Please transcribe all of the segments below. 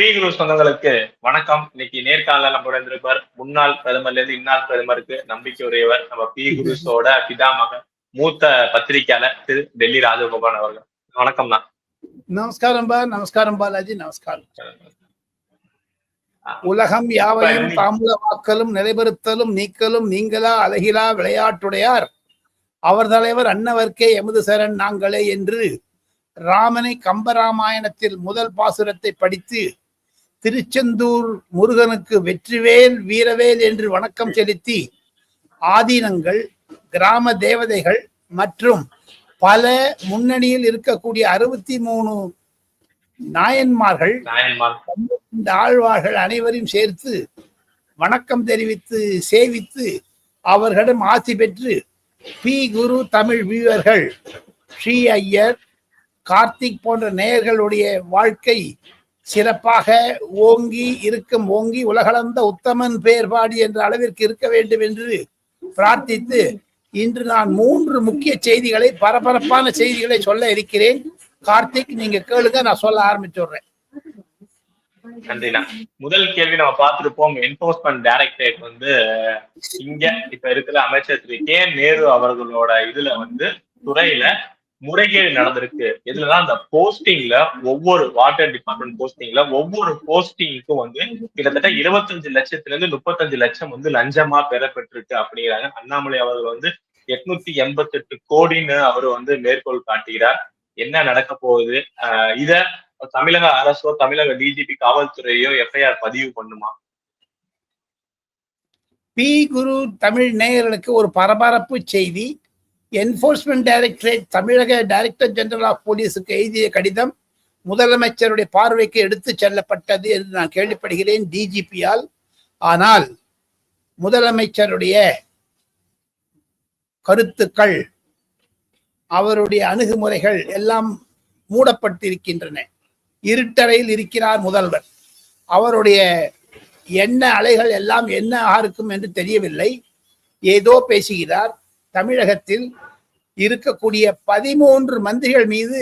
குரு சொந்தங்களுக்கு வணக்கம். இன்னைக்கு நேர்காணல நம்மளோட இருந்திருப்பார் முன்னாள் பிரதமர்ல இருந்து இந்நாள் பிரதமருக்கு நம்பிக்கை உடையவர் நம்ம குருஸோட பிதாமக மூத்த பத்திரிகையாளர் திரு டெல்லி ராஜகோபால் அவர்கள். வணக்கம் தான். நமஸ்காரம் பாலாஜி. நமஸ்காரம். உலகம் யாவையும் தாமுலவாக்கலும் நிலைபெறுத்தலும் நீக்கலும் நீங்களா அழகிலா விளையாட்டுடையார் அவர் தலைவர் அன்னவர்க்கே எமது சரண் நாங்களே என்று ராமனை கம்பராமாயணத்தில் முதல் பாசுரத்தை படித்து திருச்செந்தூர் முருகனுக்கு வெற்றிவேல் வீரவேல் என்று வணக்கம் செலுத்தி ஆதீனங்கள், கிராம தேவதைகள் மற்றும் பல முன்னணியில் இருக்கக்கூடிய 63 நாயன்மார்கள், இந்த ஆழ்வார்கள் அனைவரையும் சேர்த்து வணக்கம் தெரிவித்து சேவித்து அவர்களிடம் ஆசி பெற்று குரு தமிழ் வீரர்கள் ஸ்ரீ ஐயர், கார்த்திக் போன்ற நேயர்களுடைய வாழ்க்கை சிறப்பாக ஓங்கி உலகளந்த உத்தமன் பேர்பாடி என்ற அளவிற்கு இருக்க வேண்டும் என்று பிரார்த்தித்து இன்று நான் 3 முக்கிய செய்திகளை, பரபரப்பான செய்திகளை சொல்ல இருக்கிறேன். கார்த்திக், நீங்க கேளுங்க, நான் சொல்ல ஆரம்பிச்சுடுறேன். நன்றிண்ணா. முதல் கேள்வி நம்ம பார்த்திருப்போம். என்போர்ஸ்மெண்ட் டைரக்டரேட் இங்க இப்ப இருக்கிற அமைச்சர் திரு கே நேரு அவர்களோட துறையில முறைகேடு நடந்திருக்கு. இதுலதான் அந்த போஸ்டிங்ல ஒவ்வொரு வாட்டர் டிபார்ட்மெண்ட் போஸ்டிங்ல ஒவ்வொரு போஸ்டிங்க்கும் கிட்டத்தட்ட 25 லட்சத்துல இருந்து 35 லட்சம் லஞ்சமா பெறப்பட்டிருக்கு அப்படிங்கிறாங்க. அண்ணாமலை அவர்கள் 888 கோடின்னு அவரு மேற்கோள் காட்டுகிறார். என்ன நடக்க போகுது? இத தமிழக அரசோ தமிழக டிஜிபி காவல்துறையோ எஃப்ஐஆர் பதிவு பண்ணுமா? குரு தமிழ் நேயர்களுக்கு ஒரு பரபரப்பு செய்தி. என்போர்ஸ்மெண்ட் டைரக்டரேட் தமிழக டைரக்டர் ஜெனரல் ஆஃப் போலீஸுக்கு எழுதிய கடிதம் முதலமைச்சருடைய பார்வைக்கு எடுத்து செல்லப்பட்டது என்று நான் கேள்விப்படுகிறேன் டிஜிபியால். ஆனால் முதலமைச்சருடைய கருத்துக்கள், அவருடைய அணுகுமுறைகள் எல்லாம் மூடப்பட்டிருக்கின்றன. இருட்டறையில் இருக்கிறார் முதல்வர். அவருடைய எண்ண அலைகள் எல்லாம் என்ன ஆருக்கும் என்று தெரியவில்லை. ஏதோ பேசுகிறார். தமிழகத்தில் இருக்கக்கூடிய 13 மந்திரிகள் மீது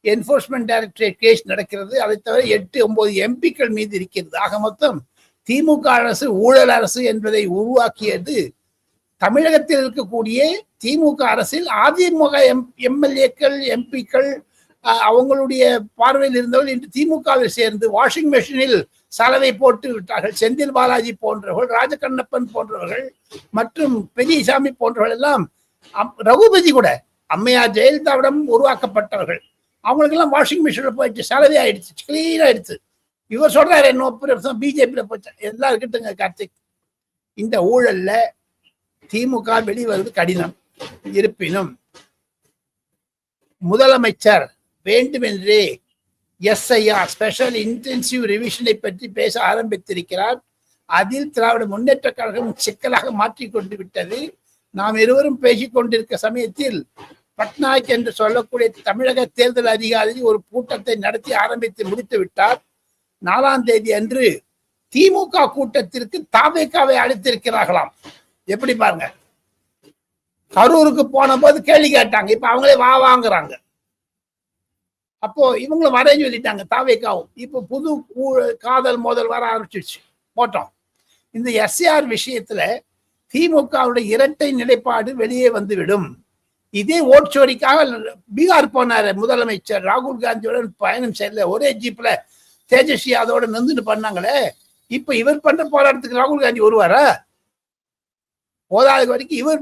என்போர்ஸ்மெண்ட் டைரக்டரேட் கேஸ் நடக்கிறது. அதை தவிர 8-9 எம்பிக்கள் மீது இருக்கிறது. ஆக மொத்தம் திமுக அரசு ஊழல் அரசு என்பதை உருவாக்கியது தமிழகத்தில் இருக்கக்கூடிய திமுக அரசில் அதிமுக எம்எல்ஏக்கள், எம்பிக்கள், அவங்களுடைய பார்வையில் இருந்தவர்கள் இன்று திமுகவில் சேர்ந்து வாஷிங் மெஷினில் சலவை போட்டு விட்டார்கள். செந்தில் பாலாஜி போன்றவர்கள், ராஜகண்ணப்பன் போன்றவர்கள் மற்றும் பெரியசாமி போன்றவர்கள் எல்லாம், ரகுபதி கூட அம்மையார் ஜெயலலிதாவிடம் உருவாக்கப்பட்டவர்கள். அவங்களுக்கெல்லாம் வாஷிங் மிஷினில் போயிடுச்சு, சலவை ஆயிடுச்சு, கிளீன் ஆயிடுச்சு. இவர் சொல்றாரு என்ன பிஜேபியில போச்சு. எல்லாம் இருக்கட்டுங்க கார்த்திக். இந்த ஊழல்ல திமுக வெளிவருவது கடினம். இருப்பினும் முதலமைச்சர் வேண்டுமென்றே எஸ்ஐஆர், ஸ்பெஷல் இன்டென்சிவ் ரிவிஷனை பற்றி பேச ஆரம்பித்திருக்கிறார். அதில் திராவிட முன்னேற்ற கழகம் சிக்கலாக மாற்றிக்கொண்டு விட்டது. நாம் இருவரும் பேசிக்கொண்டிருக்க சமயத்தில் பட்நாயக் என்று சொல்லக்கூடிய தமிழக தேர்தல் அதிகாரி ஒரு கூட்டத்தை நடத்தி ஆரம்பித்து முடித்து விட்டார். 4ஆம் தேதி அன்று திமுக கூட்டத்திற்கு தாவேகாவை அழைத்திருக்கிறார்களாம். எப்படி பாருங்க, கரூருக்கு போன போது கேள்வி கேட்டாங்க, இப்ப அவங்களே வாங்குறாங்க. அப்போ இவங்களும் வரேன்னு சொல்லிட்டாங்க தாவேகாவும். இப்போ புது காதல் மோதல் வர ஆரம்பிச்சிருச்சு. போட்டோம். இந்த எஸ்ஆர் விஷயத்துல திமுகவுடைய இரட்டை நிலைப்பாடு வெளியே வந்துவிடும். இதே ஓட்சோரிக்காக பீகார் போனாரு முதலமைச்சர். ராகுல் காந்தியுடன் பயணம் செய்யல, ஒரே ஜீப்ல தேஜஸ்வி யாதவோட நின்று பண்ணாங்களே. இப்ப இவர் பண்ற போராட்டத்துக்கு ராகுல் காந்தி வருவாரா? போதாத வரைக்கும் இவர்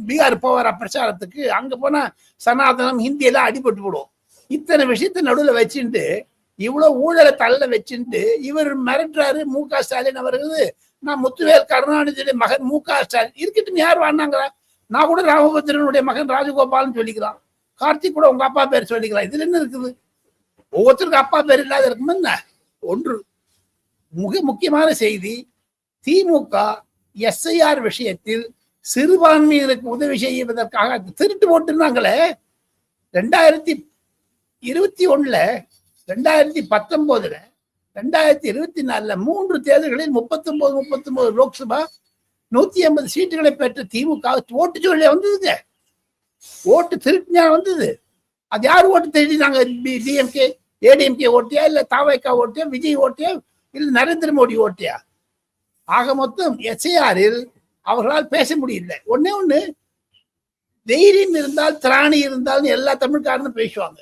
பீகார் போவாரா பிரச்சாரத்துக்கு? அங்க போனா சனாதனம், ஹிந்தி எல்லாம் அடிபட்டு போடும். இத்தனை விஷயத்த நடுவில் வச்சுட்டு, இவ்வளவு ஊழலை தள்ள வச்சுட்டு இவர் மிரட்டுறாரு. மு.க. ஸ்டாலின் அவர்கள், நான் முத்துவேல் கருணாநிதியுடைய மகன் மு.க. ஸ்டாலின் இருக்கட்டும், யார் வாங்கினாங்களா? நான் கூட ராமபத்ரனுடைய மகன் ராஜகோபால்னு சொல்லிக்கலாம். கார்த்திக் கூட உங்க அப்பா பேர் சொல்லிக்கலாம். இதுல என்ன இருக்குது? ஒவ்வொருத்தருக்கும் அப்பா பேர் இல்லாத இருக்கும் என்ன? ஒன்று முக்கியமான செய்தி, திமுக எஸ்ஐஆர் விஷயத்தில் சிறுபான்மையினருக்கு உதவி செய்வதற்காக திருட்டு போட்டுருந்தாங்களே 2021, 2019, 2024 3 தேர்தல்களில் 39 லோக்சபா 180 சீட்டுகளை பெற்ற திமுக ஓட்டு சொல்லி வந்ததுங்க. ஓட்டு திருட்டினா வந்தது. அது யார் ஓட்டு திருடினாங்க? டிஎம்கே. ஏடிஎம்கே ஓட்டியா, இல்ல தாவேகா ஓட்டியா, விஜய் ஓட்டியா, இல்ல நரேந்திர மோடி ஓட்டியா? ஆக மொத்தம் எஸ்ஐஆரில் அவர்களால் பேச முடியல. ஒன்னே ஒண்ணு, தைரியம் இருந்தால் திராணி இருந்தால் எல்லா தமிழ்காரனும் பேசுவாங்க.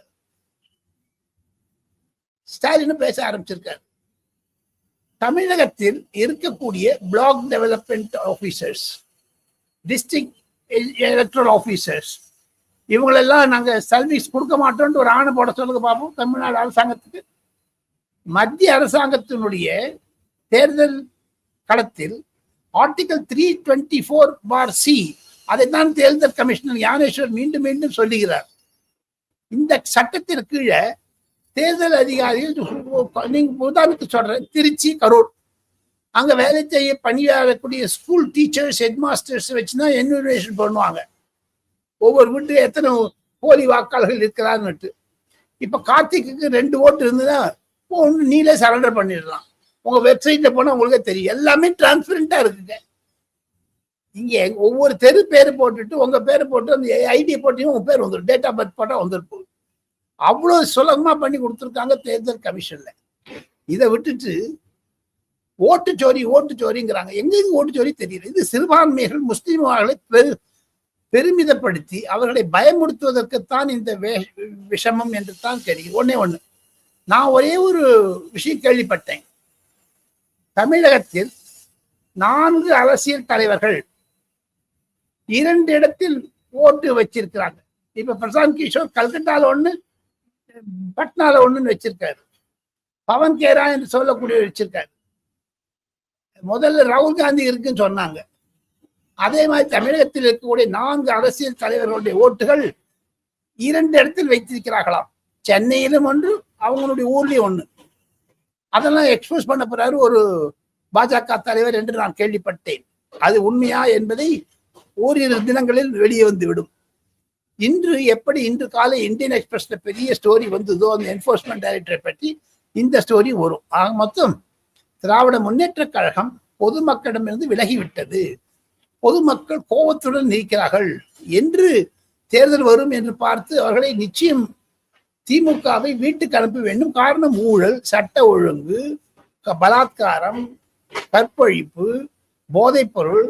ஸ்டாலினும் பேச ஆரம்பிச்சிருக்காரு. தமிழகத்தில் இருக்கக்கூடிய black development officers, district electoral officers, இவங்களெல்லாம் நாங்க சர்வீஸ் கொடுக்க மாட்டோம்னு ஒரு ஆணை போட சொல்லுங்க பார்ப்போம் தமிழ்நாடு அரசாங்கத்துக்கு. மத்திய அரசாங்கத்தினுடைய தேர்தல் களத்தில் ஆர்டிகல் 324(c) அதைத்தான் தேர்தல் கமிஷனர் ஞானேஸ்வர் மீண்டும் மீண்டும் சொல்லுகிறார். இந்த சட்டத்திற்கு கீழே தேர்தல் அதிகாரிகள், நீங்க உதாரணத்துக்கு சொல்றேன், திருச்சி, கரூர், அங்க வேலை செய்ய பணியாற்றக்கூடிய ஸ்கூல் டீச்சர்ஸ், ஹெட் மாஸ்டர்ஸ் வச்சுதான் என்யூமரேஷன் பண்ணுவாங்க. ஒவ்வொரு வீட்டுக்கு எத்தனை போலி வாக்காளர்கள் இருக்கிறாருன்னுட்டு. இப்ப கார்த்திக்கு 2 ஓட்டு இருந்ததுன்னா ஒன்று நீங்களே சரண்டர் பண்ணிடலாம். உங்க வெப்சைட்ல போனா உங்களுக்கே தெரியும், எல்லாமே டிரான்ஸ்பரண்டா இருக்குங்க. இங்க ஒவ்வொரு தெரு பேரு போட்டுட்டு உங்க பேரு போட்டு அந்த ஐடியை போட்டீங்க, உங்க பேர் வந்துடும், டேட் ஆஃப் பர்த் போட்டா வந்துருக்கும். அவ்வளவு சுலபமா பண்ணி கொடுத்துருக்காங்க தேர்தல் கமிஷன்ல. இதை விட்டுட்டு ஓட்டு சோரிங்கிறாங்க. எங்கேயும் ஓட்டு சோரி தெரியல. இது சிறுபான்மைகள் முஸ்லிம்களை பெருமிதப்படுத்தி அவர்களை பயமுறுத்துவதற்குத்தான் இந்த விஷமம் என்று தான் தெரியும். ஒன்னே ஒண்ணு, நான் ஒரே ஒரு விஷயம் கேள்விப்பட்டேன். தமிழகத்தில் 4 அரசியல் தலைவர்கள் 2 இடத்தில் ஓட்டு வச்சிருக்கிறாங்க. இப்ப பிரசாந்த் கிஷோர் கல்கட்டால 1, பட்னால 1 வச்சிருக்காரு. பவன் கேரா என்று சொல்லக்கூடிய வச்சிருக்காரு. முதல்ல ராகுல் காந்தி இருக்குன்னு சொன்னாங்க. அதே மாதிரி தமிழகத்தில் இருக்கக்கூடிய 4 அரசியல் தலைவர்களுடைய ஓட்டுகள் 2 இடத்தில் வைத்திருக்கிறார்களாம். சென்னையிலும் 1, அவங்களுடைய ஊர்லயும் 1. அதெல்லாம் எக்ஸ்போஸ் பண்ண போறாரு ஒரு பாஜக தலைவர் என்று நான் கேள்விப்பட்டேன். அது உண்மையா என்பதை ஓரிரு தினங்களில் வெளியே வந்துவிடும். இன்று காலை இந்தியன் எக்ஸ்பிரஸ்ல பெரிய ஸ்டோரி வந்ததோ அந்த என்போர்ஸ்மெண்ட் டைரக்டரை பற்றி இந்த ஸ்டோரி வரும். ஆக மொத்தம் திராவிட முன்னேற்ற கழகம் பொதுமக்களிடமிருந்து விலகிவிட்டது, பொதுமக்கள் கோபத்துடன் இருக்கிறார்கள் என்று தேர்தல் வரும் என்று பார்த்து அவர்களை நிச்சயம் திமுகவை வீட்டுக்கு அனுப்ப வேண்டும். காரணம் ஊழல், சட்ட ஒழுங்கு, பலாத்காரம், கற்பழிப்பு, போதைப் பொருள்,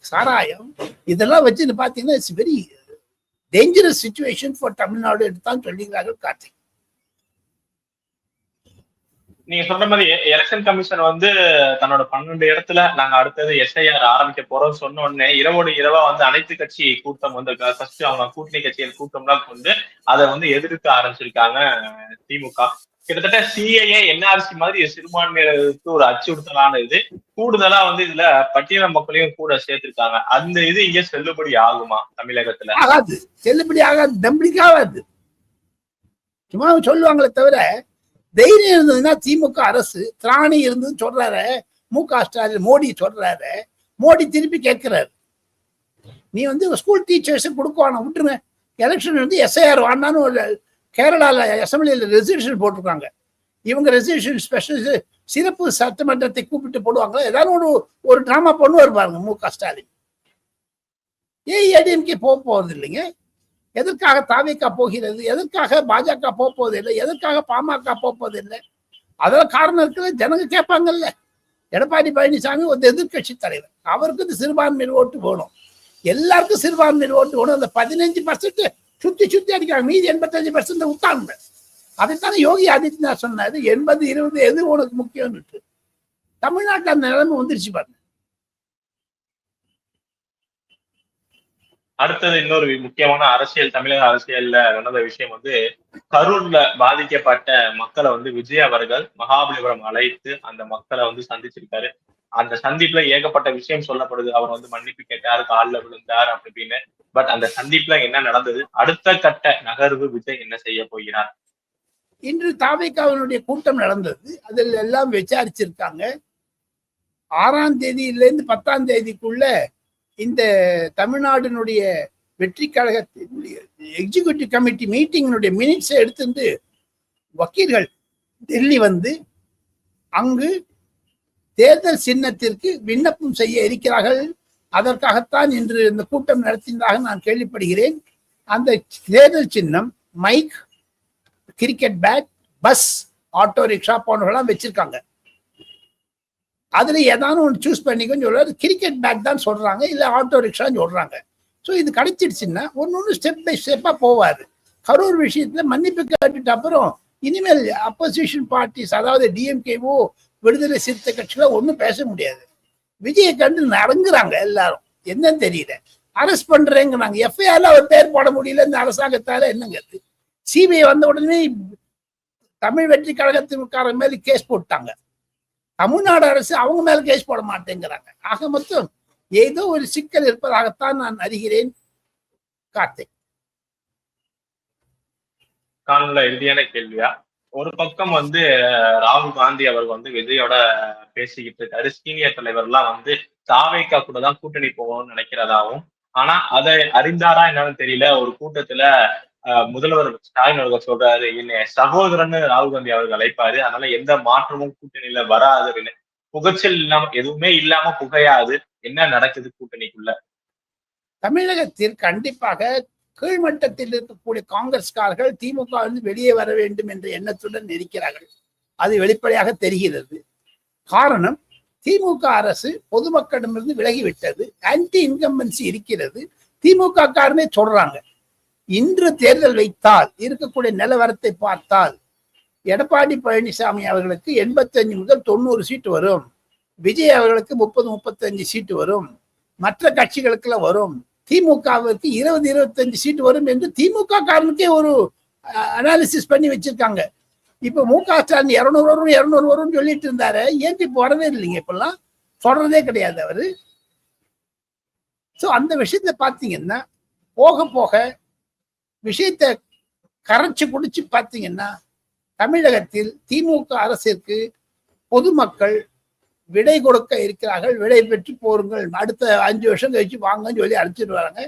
சாராயம், இதெல்லாம் வச்சு பாத்தீங்கன்னா it's very dangerous situation for Tamil Nadu என்று தான் சொல்லுகிறார்கள் கார்த்திக். நீங்க சொல்ற மாதிரி எலெக்ஷன் கமிஷன் வந்து தன்னோட 12 இடத்துல நாங்க அடுத்தது எஸ்ஐஆர் ஆரம்பிக்க போறோம் சொன்ன உடனே இரவோடு இரவா வந்து அனைத்து கட்சி கூட்டம் வந்து ஃபர்ஸ்ட் அவங்க கூட்டணி கட்சிகள் கூட்டம்லாம் வந்து அதை வந்து எதிர்க்க ஆரம்பிச்சிருக்காங்க திமுக. கிட்டத்தட்ட சிஏஏ என்ஆர்சி மாதிரி சிறுபான்மையினருக்கு ஒரு அச்சுறுத்தலான இது. கூடுதலா வந்து இதுல பட்டியல மக்களையும் கூட சேர்த்திருக்காங்க. அந்த இது இங்க செல்லுபடி ஆகுமா தமிழகத்துல? ஆகாது, செல்லுபடி ஆகாது, நம்பிக்கையாகாது. சும்மா சொல்லுவாங்களே தவிர தைரியம் இருந்ததுன்னா திமுக அரசு திராணி இருந்ததுன்னு சொல்றாரு மு.க. ஸ்டாலின். மோடி சொல்றாரு, மோடி திருப்பி கேட்கிறாரு, நீ வந்து ஸ்கூல் டீச்சர்ஸ் கொடுக்குவான விட்டுருங்க, எலெக்ஷன் வந்து எஸ்ஐஆர் வாண்டான்னு கேரளால அசம்பிளியில் ரெசல்யூஷன் போட்டிருக்காங்க. இவங்க ரெசல்யூஷன் ஸ்பெஷல் சிறப்பு சட்டமன்றத்தை கூப்பிட்டு போடுவாங்களா, ஏதாவது ஒரு டிராமா பண்ணுவார் பாருங்க மு.க. ஸ்டாலின். ஏடிஎம்கே போறது இல்லைங்க. எதற்காக தாவேகா போகிறது, எதற்காக பாஜக போவது இல்லை, எதற்காக பாமக போவது இல்லை? அதெல்லாம் காரணம் இருக்குல்ல, ஜனங்க கேட்பாங்கல்ல. எடப்பாடி பழனிசாமி ஒரு எதிர்கட்சி தலைவர், அவருக்கு இந்த சிறுபான்மையினர் ஓட்டு போகணும், எல்லாருக்கும் சிறுபான்மையினர் ஓட்டு போகணும். அந்த 15% சுத்தி அடிக்கிறாங்க, மீதி 85% விட்டாங்க. அதைத்தானே யோகி ஆதித்யநாத் சொன்னாரு, 80-20 எது உனக்கு முக்கியம்னு. தமிழ்நாட்டில் அந்த நிலைமை வந்துருச்சு பாருங்க. அடுத்தது இன்னொரு முக்கியமான அரசியல், தமிழக அரசியல்ல நடந்த விஷயம் வந்து கரூர்ல பாதிக்கப்பட்ட மக்களை வந்து விஜய் அவர்கள் மகாபலிபுரம் அழைத்து அந்த மக்களை வந்து சந்திச்சிருக்காரு. அந்த சந்திப்புல ஏகப்பட்ட விஷயம் சொல்லப்படுது. அவர் வந்து மன்னிப்பு கேட்டாரு, காலில் விழுந்தார் அப்படின்னு. பட் அந்த சந்திப்புல என்ன நடந்தது, அடுத்த கட்ட நகர்வு விஜய் என்ன செய்ய போகிறார்? இன்று தாவேகாவினுடைய கூட்டம் நடந்தது. அதில் எல்லாம் விசாரிச்சிருக்காங்க. 6ஆம் தேதியிலிருந்து 10ஆம் தேதிக்குள்ள இந்த தமிழ்நாட்டினுடைய வெற்றி கழகத்தினுடைய எக்ஸிகியூட்டிவ் கமிட்டி மீட்டிங்கினுடைய மினிட்ஸை எடுத்துட்டு வக்கீல்கள் டெல்லி வந்து அங்கு தேர்தல் சின்னத்திற்கு விண்ணப்பம் செய்ய இருக்கிறார்கள். அதற்காகத்தான் இன்று இந்த கூட்டம் நடத்தியதாக நான் கேள்விப்படுகிறேன். அந்த தேர்தல் சின்னம் mike, cricket bat, bus, auto rickshaw போன்றவெல்லாம் வச்சிருக்காங்க. அதுல ஏதாவது ஒன்று சூஸ் பண்ணிக்கன்னு சொல்றாரு. கிரிக்கெட் பேட் தான் சொல்றாங்க, இல்ல ஆட்டோ ரிக்ஷான்னு சொல்றாங்க. ஸோ இது கிடைச்சிடுச்சுன்னா ஒன்னொன்னு ஸ்டெப் பை ஸ்டெப்பா போவாரு. கரூர் விஷயத்துல மன்னிப்பு கேட்டுட்டு அப்புறம் இனிமேல் அப்போசிஷன் பார்ட்டிஸ், அதாவது டிஎம்கேவோ விடுதலை சிறுத்தை கட்சிகளோ ஒன்றும் பேச முடியாது. விஜயை கண்டு நடங்குறாங்க எல்லாரும். என்னன்னு தெரியல. அரெஸ்ட் பண்றேங்கிறாங்க. எஃப்ஐஆர்ல அவர் பேர் போட முடியல இந்த அரசாங்கத்தால. என்னங்க சிபிஐ வந்த உடனே தமிழ் வெற்றி கழகத்திற்காரங்க மேல கேஸ் போட்டாங்க. தமிழ்நாடு அரசு அவங்க மேல கேஸ் போட மாட்டேங்கிறாங்க. ஆக மொத்தம் ஏதோ ஒரு சிக்கல் இருப்பதாகத்தான் நான் அறிகிறேன். கார்த்திக், காணொல இறுதியான கேள்வியா, ஒரு பக்கம் வந்து ராகுல் காந்தி அவர் வந்து விஜயோட பேசிக்கிட்டு இருக்காரு. சீனியர் தலைவர்லாம் வந்து தாவேகா கூட தான் கூட்டணி போகணும்னு நினைக்கிறதாவும், ஆனா அதை அறிந்தாரா என்னன்னு தெரியல. ஒரு கூட்டத்துல முதல்வர் ஸ்டாலின் அவர்கள் சொல்றாரு, என்னை சகோதரன்னு ராகுல் காந்தி அவர்கள் அழைப்பாரு, அதனால எந்த மாற்றமும் கூட்டணியில வராது அப்படின்னு. புகைச்சல் இல்லாம, எதுவுமே இல்லாம புகையாது. என்ன நடக்குது கூட்டணிக்குள்ள? தமிழகத்தில் கண்டிப்பாக கீழ்மட்டத்தில் இருக்கக்கூடிய காங்கிரஸ்காரர்கள் திமுக வெளியே வர வேண்டும் என்ற எண்ணத்துடன் இருக்கிறார்கள். அது வெளிப்படையாக தெரிகிறது. காரணம், திமுக அரசு பொதுமக்களிடமிருந்து விலகிவிட்டது. ஆன்டி இன்கம்பன்சி இருக்கிறது. திமுக காரனே சொல்றாங்க. இன்று தேர்தல் வைத்தால் இருக்கக்கூடிய நிலவரத்தை பார்த்தால் எடப்பாடி பழனிசாமி அவர்களுக்கு 85 முதல் 90 சீட்டு வரும். விஜய் அவர்களுக்கு 30-35 சீட்டு வரும். மற்ற கட்சிகளுக்குள்ள வரும். திமுகவிற்கு 20-25 சீட்டு வரும் என்று திமுக காரனுக்கே ஒரு அனாலிசிஸ் பண்ணி வச்சிருக்காங்க. இப்ப மு.க. ஸ்டாலின் 200 வரும் சொல்லிட்டு இருந்தாரு. ஏன் இப்ப வரவே இல்லைங்க? இப்பெல்லாம் சொல்றதே கிடையாது அவரு. சோ அந்த விஷயத்த பாத்தீங்கன்னா போக போக விஷயத்தை கரைச்சு குடிச்சு பாத்தீங்கன்னா தமிழகத்தில் திமுக அரசிற்கு பொதுமக்கள் விடை கொடுக்க இருக்கிறார்கள். விடை பெற்று போருங்கள், அடுத்த 5 வருஷம் கழிச்சு வாங்கன்னு சொல்லி அனுப்பிச்சிட்டு வராங்க.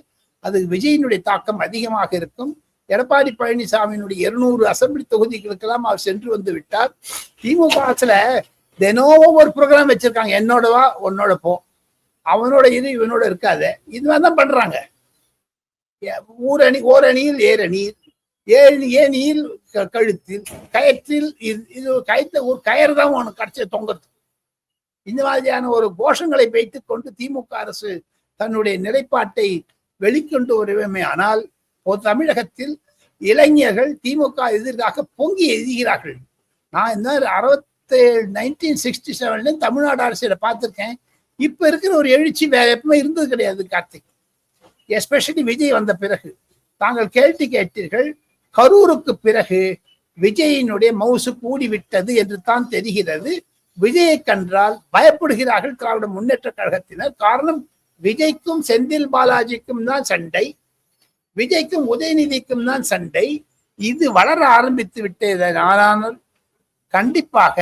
அது விஜயினுடைய தாக்கம் அதிகமாக இருக்கும். எடப்பாடி பழனிசாமியினுடைய 200 அசம்பிளி தொகுதிகளுக்கெல்லாம் அவர் சென்று வந்து விட்டார். திமுக அரசுல தினமும் ஒரு ப்ரோக்ராம் வச்சிருக்காங்க. என்னோடவா உன்னோட போ, அவனோட இது இவனோட இருக்காது. இது மாதிரிதான் பண்றாங்க. ஓரணியில் ஏரணியில், ஏணியில் கழுத்தில், கயற்றில் இது கயத்தை ஒரு கயறு தான் உனக்கு கடைசிய தொங்குறது. இந்த மாதிரியான ஒரு கோஷங்களை வைத்துக் கொண்டு திமுக அரசு தன்னுடைய நிலைப்பாட்டை வெளிக்கொண்டு வருவேமே. ஆனால் தமிழகத்தில் இளைஞர்கள் திமுக எதிராக பொங்கி எதிர்கிறார்கள். நான் இந்த 1967 தமிழ்நாடு அரசியலை பார்த்திருக்கேன். இப்ப இருக்கிற ஒரு எழுச்சி வேற எப்பவுமே இருந்தது கிடையாது கார்த்திக். எஸ்பெஷலி விஜய் வந்த பிறகு. தாங்கள் கேள்வி கேட்டீர்கள், கரூருக்கு பிறகு விஜயினுடைய மவுசு கூடிவிட்டது என்று தான் தெரிகிறது. விஜயை கண்டால் பயப்படுகிறார்கள் திராவிட முன்னேற்ற கழகத்தினர். காரணம், விஜய்க்கும் செந்தில் பாலாஜிக்கும் தான் சண்டை, விஜய்க்கும் உதயநிதிக்கும் தான் சண்டை. இது வளர ஆரம்பித்து விட்டது. ஆனால் கண்டிப்பாக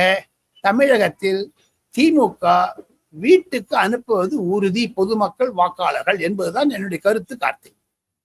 தமிழகத்தில் திமுக வீட்டுக்கு அனுப்புவது உறுதி, பொதுமக்கள் வாக்காளர்கள் என்பதுதான் என்னுடைய கருத்து கார்த்திக்.